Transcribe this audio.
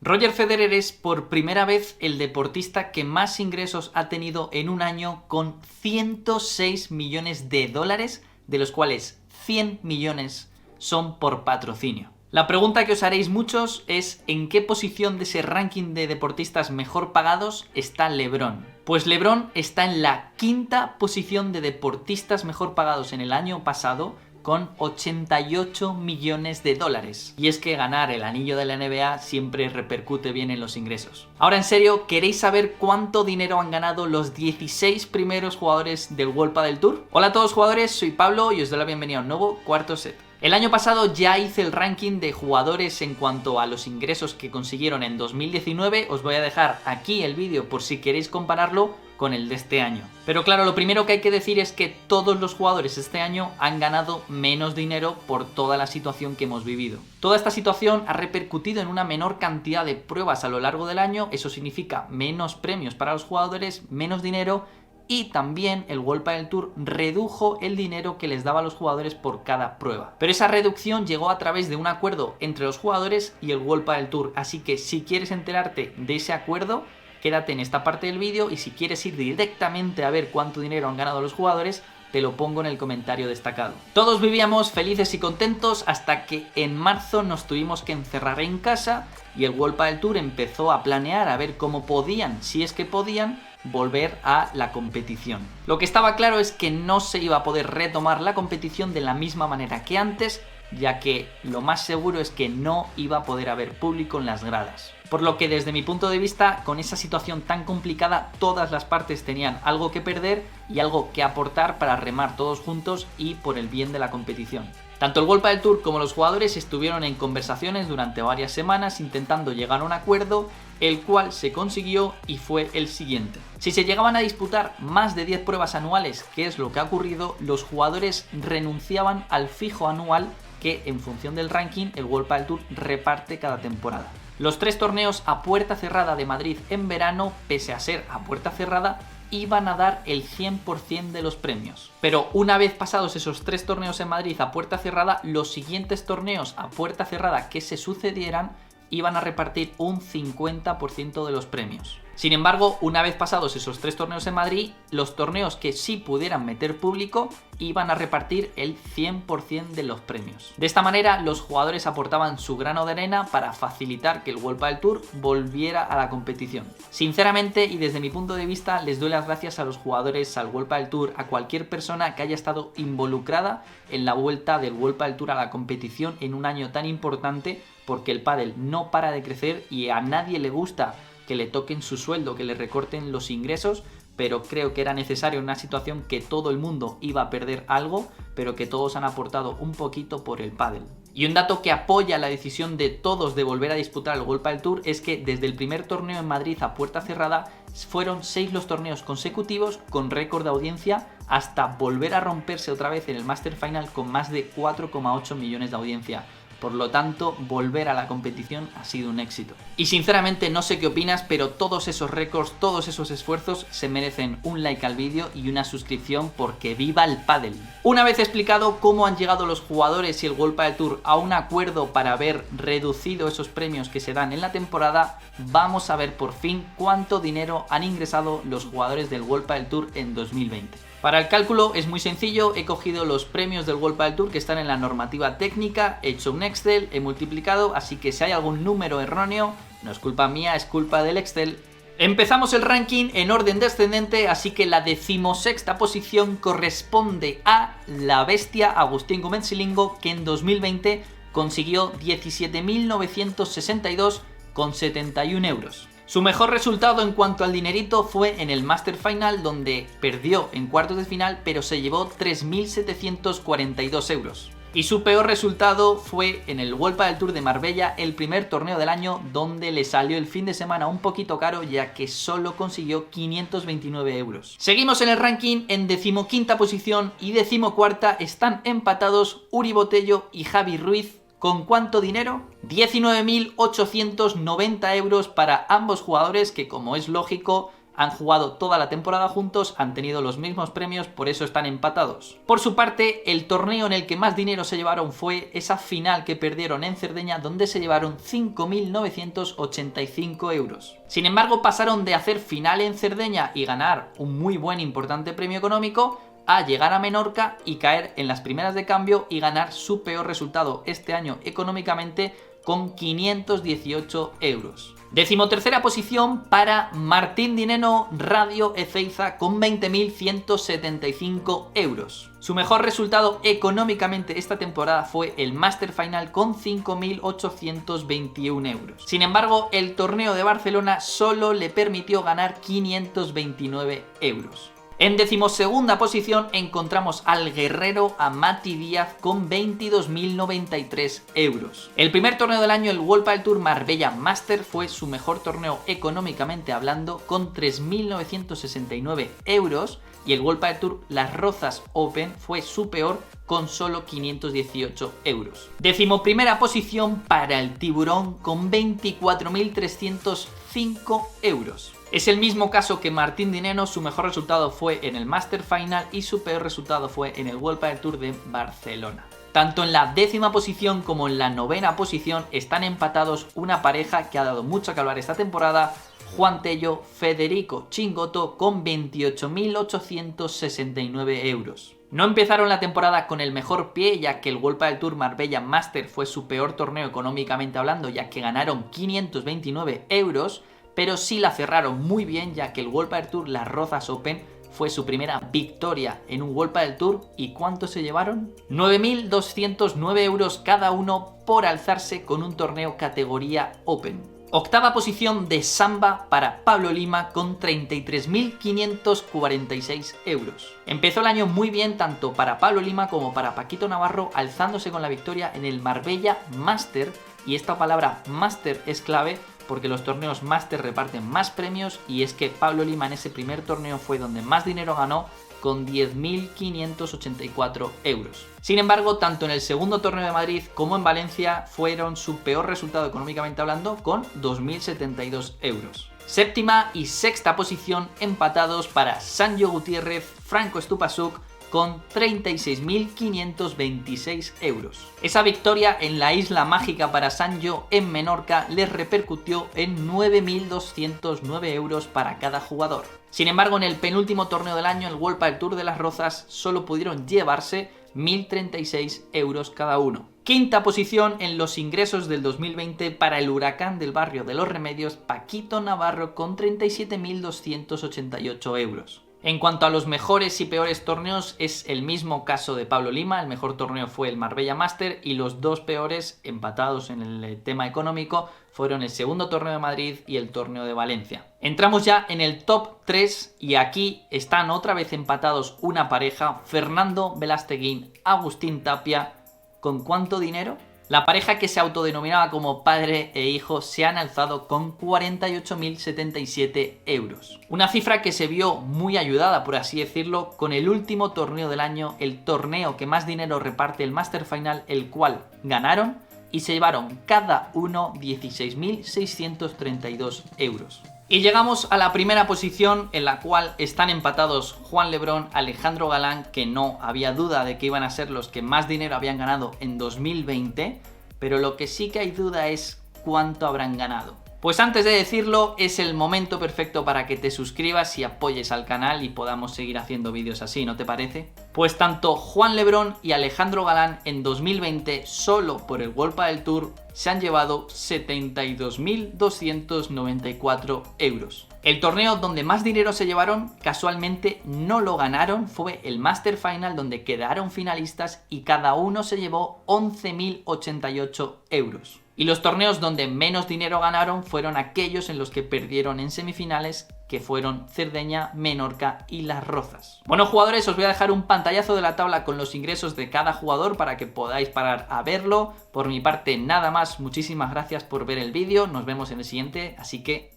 Roger Federer es por primera vez el deportista que más ingresos ha tenido en un año, con 106 millones de dólares, de los cuales 100 millones son por patrocinio. La pregunta que os haréis muchos es: ¿en qué posición de ese ranking de deportistas mejor pagados está LeBron? Pues LeBron está en la quinta posición de deportistas mejor pagados en el año pasado, con 88 millones de dólares. Y es que ganar el anillo de la NBA siempre repercute bien en los ingresos. Ahora en serio, ¿queréis saber cuánto dinero han ganado los 16 primeros jugadores del World Padel Tour? Hola a todos jugadores, soy Pablo y os doy la bienvenida a un nuevo cuarto set. El año pasado ya hice el ranking de jugadores en cuanto a los ingresos que consiguieron en 2019. Os voy a dejar aquí el vídeo por si queréis compararlo con el de este año. Pero claro, lo primero que hay que decir es que todos los jugadores este año han ganado menos dinero por toda la situación que hemos vivido. Toda esta situación ha repercutido en una menor cantidad de pruebas a lo largo del año. Eso significa menos premios para los jugadores, menos dinero. Y también el World Padel Tour redujo el dinero que les daba a los jugadores por cada prueba. Pero esa reducción llegó a través de un acuerdo entre los jugadores y el World Padel Tour. Así que si quieres enterarte de ese acuerdo, quédate en esta parte del vídeo, y si quieres ir directamente a ver cuánto dinero han ganado los jugadores, te lo pongo en el comentario destacado. Todos vivíamos felices y contentos hasta que en marzo nos tuvimos que encerrar en casa y el World Padel Tour empezó a planear a ver cómo podían, si es que podían, volver a la competición. Lo que estaba claro es que no se iba a poder retomar la competición de la misma manera que antes, ya que lo más seguro es que no iba a poder haber público en las gradas. Por lo que desde mi punto de vista, con esa situación tan complicada, todas las partes tenían algo que perder y algo que aportar para remar todos juntos y por el bien de la competición. Tanto el World Padel Tour como los jugadores estuvieron en conversaciones durante varias semanas intentando llegar a un acuerdo, el cual se consiguió y fue el siguiente. Si se llegaban a disputar más de 10 pruebas anuales, que es lo que ha ocurrido, los jugadores renunciaban al fijo anual que, en función del ranking, el World Padel Tour reparte cada temporada. Los 3 torneos a puerta cerrada de Madrid en verano, pese a ser a puerta cerrada, iban a dar el 100% de los premios. Pero una vez pasados esos 3 torneos en Madrid a puerta cerrada, los siguientes torneos a puerta cerrada que se sucedieran iban a repartir un 50% de los premios. Sin embargo, una vez pasados esos 3 torneos en Madrid, los torneos que sí pudieran meter público iban a repartir el 100% de los premios. De esta manera, los jugadores aportaban su grano de arena para facilitar que el World Padel Tour volviera a la competición. Sinceramente, y desde mi punto de vista, les doy las gracias a los jugadores, al World Padel Tour, a cualquier persona que haya estado involucrada en la vuelta del World Padel Tour a la competición en un año tan importante, porque el pádel no para de crecer y a nadie le gusta que le toquen su sueldo, que le recorten los ingresos, pero creo que era necesario en una situación que todo el mundo iba a perder algo, pero que todos han aportado un poquito por el pádel. Y un dato que apoya la decisión de todos de volver a disputar el World Padel Tour es que desde el primer torneo en Madrid a puerta cerrada fueron 6 los torneos consecutivos con récord de audiencia, hasta volver a romperse otra vez en el Master Final con más de 4,8 millones de audiencia. Por lo tanto, volver a la competición ha sido un éxito. Y sinceramente no sé qué opinas, pero todos esos récords, todos esos esfuerzos se merecen un like al vídeo y una suscripción, porque ¡viva el pádel! Una vez explicado cómo han llegado los jugadores y el World Padel Tour a un acuerdo para haber reducido esos premios que se dan en la temporada, vamos a ver por fin cuánto dinero han ingresado los jugadores del World Padel Tour en 2020. Para el cálculo es muy sencillo, he cogido los premios del World Padel Tour que están en la normativa técnica, he hecho un Excel, he multiplicado, así que si hay algún número erróneo, no es culpa mía, es culpa del Excel. Empezamos el ranking en orden descendente, así que la 16ª posición corresponde a la bestia Agustín Gómez Silingo, que en 2020 consiguió 17.962,71 euros. Su mejor resultado en cuanto al dinerito fue en el Master Final, donde perdió en cuartos de final, pero se llevó 3.742 euros. Y su peor resultado fue en el World Padel Tour de Marbella, el primer torneo del año, donde le salió el fin de semana un poquito caro, ya que solo consiguió 529 euros. Seguimos en el ranking, en 15ª posición y 14ª están empatados Uri Botello y Javi Ruiz. ¿Con cuánto dinero? 19.890 euros para ambos jugadores, que, como es lógico, Han jugado toda la temporada juntos, han tenido los mismos premios, por eso están empatados. Por su parte, el torneo en el que más dinero se llevaron fue esa final que perdieron en Cerdeña, donde se llevaron 5.985 euros. Sin embargo, pasaron de hacer final en Cerdeña y ganar un muy buen importante premio económico a llegar a Menorca y caer en las primeras de cambio y ganar su peor resultado este año económicamente con 518 euros. 13ª posición para Martín Dineno Radio Ezeiza con 20.175 euros. Su mejor resultado económicamente esta temporada fue el Master Final con 5.821 euros. Sin embargo, el torneo de Barcelona solo le permitió ganar 529 euros. En 12ª posición encontramos al guerrero Amati Díaz con 22.093 euros. El primer torneo del año, el World Padel Tour Marbella Master, fue su mejor torneo económicamente hablando con 3.969 euros y el World Padel Tour Las Rozas Open fue su peor con solo 518 euros. 11ª posición para el Tiburón con 24.305 euros. Es el mismo caso que Martín Dineno, su mejor resultado fue en el Master Final y su peor resultado fue en el World Padel Tour de Barcelona. Tanto en la 10ª posición como en la 9ª posición están empatados una pareja que ha dado mucho que hablar esta temporada, Juan Tello, Federico Chingoto con 28.869 euros. No empezaron la temporada con el mejor pie, ya que el World Padel Tour Marbella Master fue su peor torneo económicamente hablando, ya que ganaron 529 euros, pero sí la cerraron muy bien, ya que el World Padel Tour Las Rozas Open fue su primera victoria en un World Padel Tour. ¿Y cuánto se llevaron? 9.209 euros cada uno por alzarse con un torneo categoría Open. 8ª posición de Samba para Pablo Lima con 33.546 euros. Empezó el año muy bien tanto para Pablo Lima como para Paquito Navarro, alzándose con la victoria en el Marbella Master, y esta palabra Master es clave porque los torneos Master reparten más premios, y es que Pablo Lima en ese primer torneo fue donde más dinero ganó con 10.584 euros. Sin embargo, tanto en el segundo torneo de Madrid como en Valencia fueron su peor resultado económicamente hablando con 2.072 euros. 7ª y 6ª posición empatados para Sancho Gutiérrez, Franco Stupasuk con 36.526 euros. Esa victoria en la Isla Mágica para Sancho en Menorca les repercutió en 9.209 euros para cada jugador. Sin embargo, en el penúltimo torneo del año, el World Padel Tour de Las Rozas, solo pudieron llevarse 1.036 euros cada uno. 5ª posición en los ingresos del 2020 para el Huracán del Barrio de los Remedios, Paquito Navarro con 37.288 euros. En cuanto a los mejores y peores torneos, es el mismo caso de Pablo Lima. El mejor torneo fue el Marbella Master y los dos peores, empatados en el tema económico, fueron el segundo torneo de Madrid y el torneo de Valencia. Entramos ya en el top 3 y aquí están otra vez empatados una pareja, Fernando Velasteguín, Agustín Tapia. ¿Con cuánto dinero? La pareja que se autodenominaba como padre e hijo se han alzado con 48.077 euros. Una cifra que se vio muy ayudada, por así decirlo, con el último torneo del año, el torneo que más dinero reparte, el Master Final, el cual ganaron y se llevaron cada uno 16.632 euros. Y llegamos a la primera posición, en la cual están empatados Juan Lebrón, Alejandro Galán, que no había duda de que iban a ser los que más dinero habían ganado en 2020, pero lo que sí que hay duda es cuánto habrán ganado. Pues antes de decirlo, es el momento perfecto para que te suscribas y apoyes al canal y podamos seguir haciendo vídeos así, ¿no te parece? Pues tanto Juan Lebrón y Alejandro Galán en 2020, solo por el World Padel Tour, se han llevado 72.294 euros. El torneo donde más dinero se llevaron, casualmente no lo ganaron, fue el Master Final, donde quedaron finalistas y cada uno se llevó 11.088 euros. Y los torneos donde menos dinero ganaron fueron aquellos en los que perdieron en semifinales, que fueron Cerdeña, Menorca y Las Rozas. Bueno, jugadores, os voy a dejar un pantallazo de la tabla con los ingresos de cada jugador para que podáis parar a verlo. Por mi parte, nada más. Muchísimas gracias por ver el vídeo. Nos vemos en el siguiente, así que